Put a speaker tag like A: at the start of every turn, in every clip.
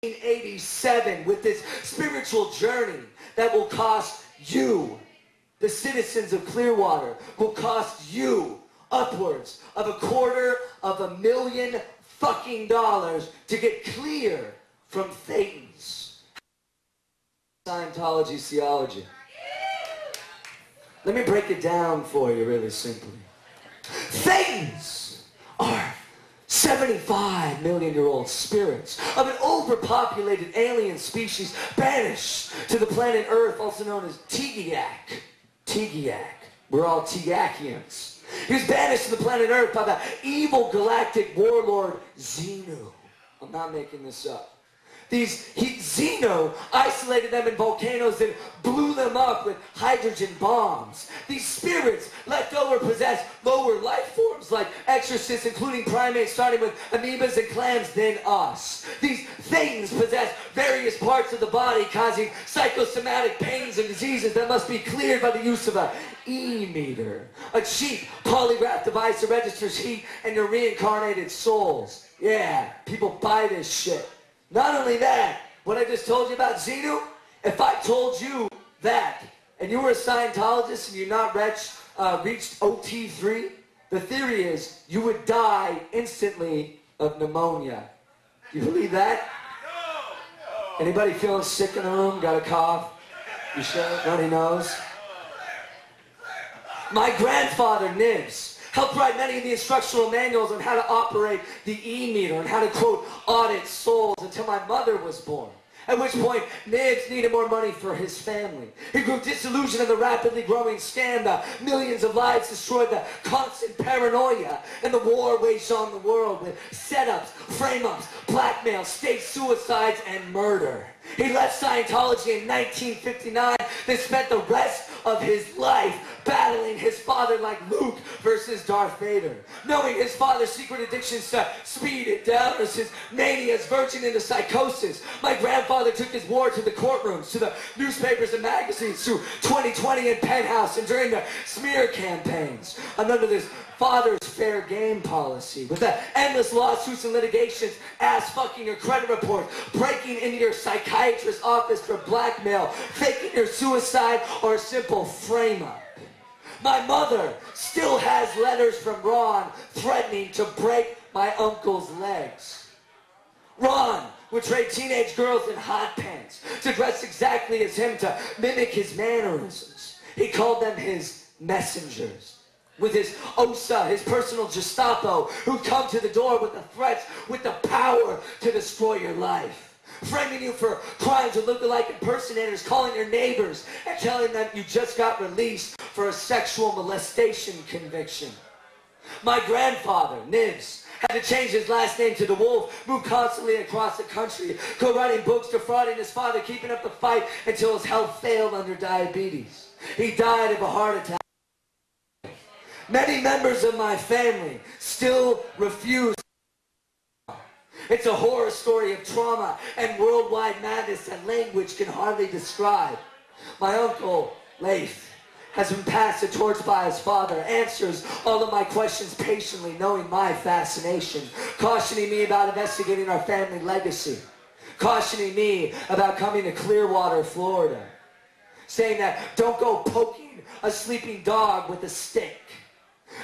A: 1987 with this spiritual journey that will cost you, the citizens of Clearwater, will cost you upwards of $250,000 fucking dollars to get clear from Thetans. Scientology theology. Let me break it down for you really simply. Thetans are 75-million-year-old spirits of an overpopulated alien species banished to the planet Earth, also known as Tegiak. Tegiak. We're all Tegiakians. He was banished to the planet Earth by the evil galactic warlord Xenu. I'm not making this up. Xenu isolated them in volcanoes and blew them up with hydrogen bombs. These spirits left over possess lower life forms like exorcists, including primates starting with amoebas and clams, than us. These things possess various parts of the body causing psychosomatic pains and diseases that must be cleared by the use of an e-meter, a cheap polygraph device that registers heat and your reincarnated souls. Yeah, people buy this shit. Not only that, what I just told you about Xenu, if I told you that, and you were a Scientologist and you not reached OT3, the theory is you would die instantly of pneumonia. Do you believe that? Anybody feeling sick in the room? Got a cough? You sure? Runny nose? My grandfather, Nibs, helped write many of the instructional manuals on how to operate the e-meter and how to, quote, audit souls until my mother was born. At which point, Nibs needed more money for his family. He grew disillusioned of the rapidly growing scam, the millions of lives destroyed, the constant paranoia, and the war waged on the world with setups, frame-ups, blackmail, state suicides, and murder. He left Scientology in 1959, then spent the rest of his life battling his father like Luke versus Darth Vader. Knowing his father's secret addictions to speed and downers, his manias verging into psychosis, my grandfather took his war to the courtrooms, to the newspapers and magazines, to 2020 and Penthouse, and during the smear campaigns. I'm under this father's fair game policy, with the endless lawsuits and litigations, ass-fucking your credit reports, breaking into your psychiatrist's office for blackmail, faking your suicide, or a simple frame-up. My mother still has letters from Ron threatening to break my uncle's legs. Ron would trade teenage girls in hot pants to dress exactly as him to mimic his mannerisms. He called them his messengers. With his OSA, his personal Gestapo, who'd come to the door with the threats, with the power to destroy your life. Framing you for crimes with look-alike impersonators, calling your neighbors and telling them you just got released for a sexual molestation conviction. My grandfather, Nibs, had to change his last name to DeWolf, moved constantly across the country, co-writing books, defrauding his father, keeping up the fight until his health failed under diabetes. He died of a heart attack. Many members of my family still refuse. It's a horror story of trauma and worldwide madness that language can hardly describe. My uncle, Leif, has been passed the torch by his father, answers all of my questions patiently, knowing my fascination, cautioning me about investigating our family legacy, cautioning me about coming to Clearwater, Florida, saying that don't go poking a sleeping dog with a stick.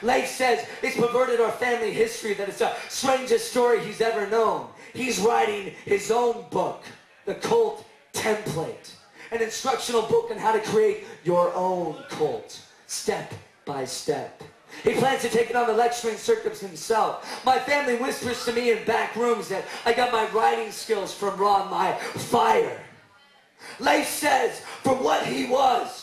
A: Leif says it's perverted our family history, that it's the strangest story he's ever known. He's writing his own book, The Cult Template, an instructional book on how to create your own cult, step by step. He plans to take it on the lecturing circuits himself. My family whispers to me in back rooms that I got my writing skills from Ron, my fire. Leif says, for what he was,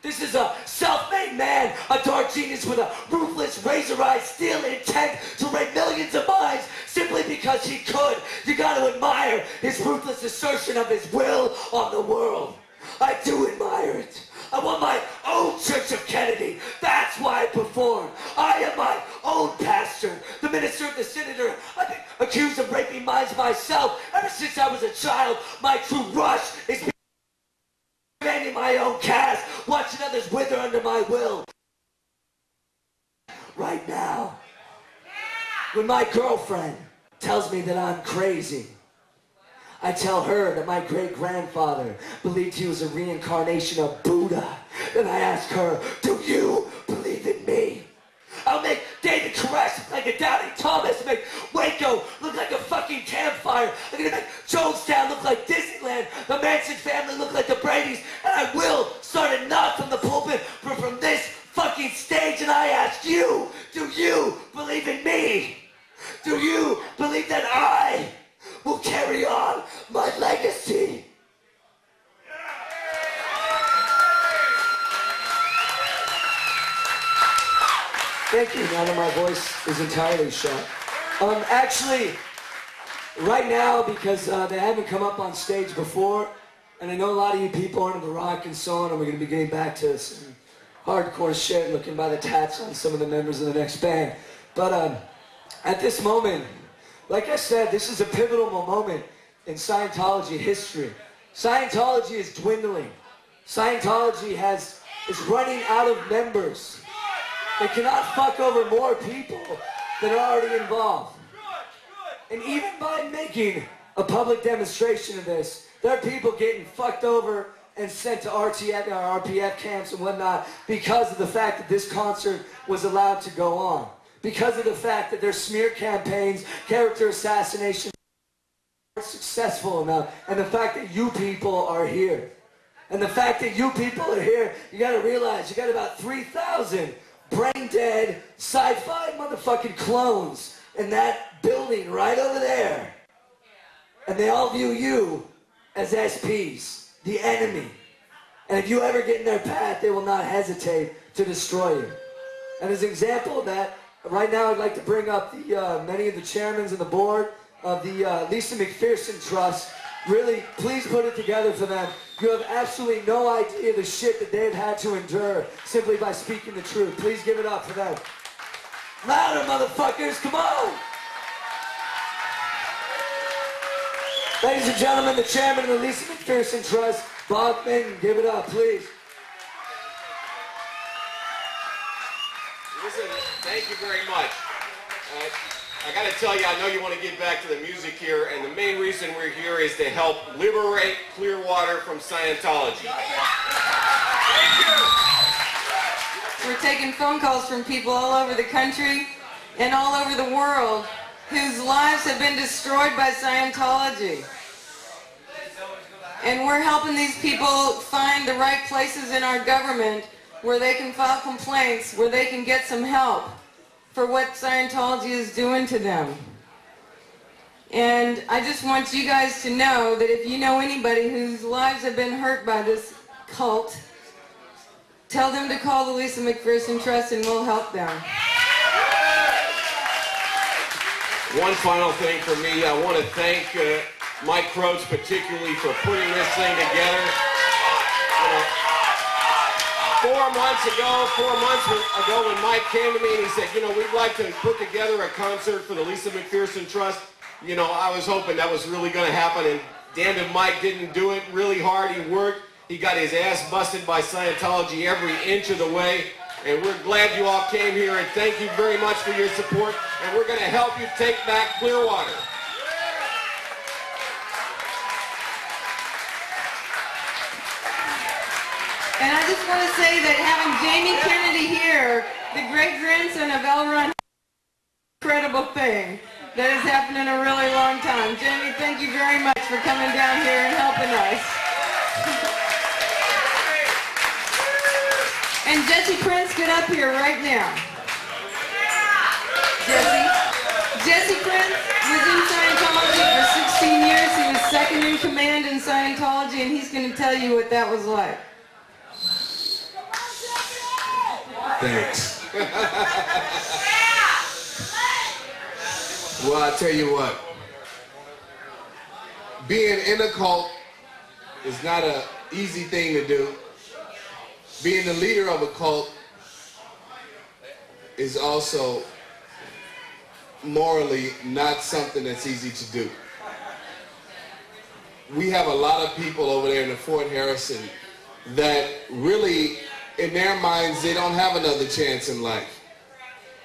A: this is a self-made man, a dark genius with a ruthless, razor-eyed, steel intent to rape millions of minds simply because he could. You got to admire his ruthless assertion of his will on the world. I do admire it. I want my own Church of Kennedy. That's why I perform. I am my own pastor, the minister of the senator. I've been accused of raping minds myself ever since I was a child. My true rush is commanding my own cast, watching others wither under my will. Right now, when my girlfriend tells me that I'm crazy, I tell her that my great-grandfather believed he was a reincarnation of Buddha. Then I ask her, do you believe in me? I'll make David Koresh look like a Doubting Thomas, and make Waco look like a fucking campfire. I'm gonna make Jonestown look like Disneyland, the Manson family look like the Bradys, and I will start a knock from the pulpit from this fucking stage, and I ask you, do you believe in me? Do you believe that I will carry on my legacy? Thank you, now that my voice is entirely shut. Actually, right now, because they haven't come up on stage before, and I know a lot of you people are into the rock and so on, and we're going to be getting back to some hardcore shit, looking by the tats on some of the members of the next band. But at this moment, like I said, this is a pivotal moment in Scientology history. Scientology is dwindling. Scientology is running out of members. They cannot fuck over more people that are already involved. And even by making a public demonstration of this, there are people getting fucked over and sent to RPF camps and whatnot because of the fact that this concert was allowed to go on. Because of the fact that their smear campaigns, character assassination are successful enough, and the fact that you people are here. And the fact that you people are here, you gotta realize you got about 3,000 brain-dead, sci-fi motherfucking clones in that building right over there. And they all view you as SPs, the enemy. And if you ever get in their path, they will not hesitate to destroy you. And as an example of that, right now I'd like to bring up many of the chairmen and the board of the Lisa McPherson Trust. Really, please put it together for them. You have absolutely no idea the shit that they've had to endure simply by speaking the truth. Please give it up for them. Louder, motherfuckers, come on! Ladies and gentlemen, the chairman of the Lisa McPherson Trust, Bob Minton, give it up, please.
B: Listen, thank you very much. I got to tell you, I know you want to get back to the music here, and the main reason we're here is to help liberate Clearwater from Scientology.
C: We're taking phone calls from people all over the country and all over the world whose lives have been destroyed by Scientology. And we're helping these people find the right places in our government where they can file complaints, where they can get some help for what Scientology is doing to them. And I just want you guys to know that if you know anybody whose lives have been hurt by this cult, tell them to call the Lisa McPherson Trust and we'll help them.
B: One final thing for me, I want to thank Mike Croats particularly for putting this thing together. 4 months ago when Mike came to me and he said, you know, we'd like to put together a concert for the Lisa McPherson Trust, you know, I was hoping that was really going to happen, and damn it, Mike didn't do it really hard. He worked. He got his ass busted by Scientology every inch of the way, and we're glad you all came here, and thank you very much for your support, and we're going to help you take back Clearwater.
C: And I just want to say that having Jamie Kennedy here, the great-grandson of L. Ron, incredible thing that has happened in a really long time. Jamie, thank you very much for coming down here and helping us. And Jesse Prince, get up here right now. Jesse Prince was in Scientology for 16 years. He was second in command in Scientology, and he's going to tell you what that was like.
D: Thanks. Well, I tell you what, being in a cult is not an easy thing to do. Being the leader of a cult is also morally not something that's easy to do. We have a lot of people over there in the Fort Harrison that really, in their minds, they don't have another chance in life.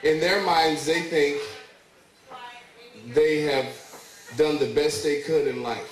D: In their minds, they think they have done the best they could in life.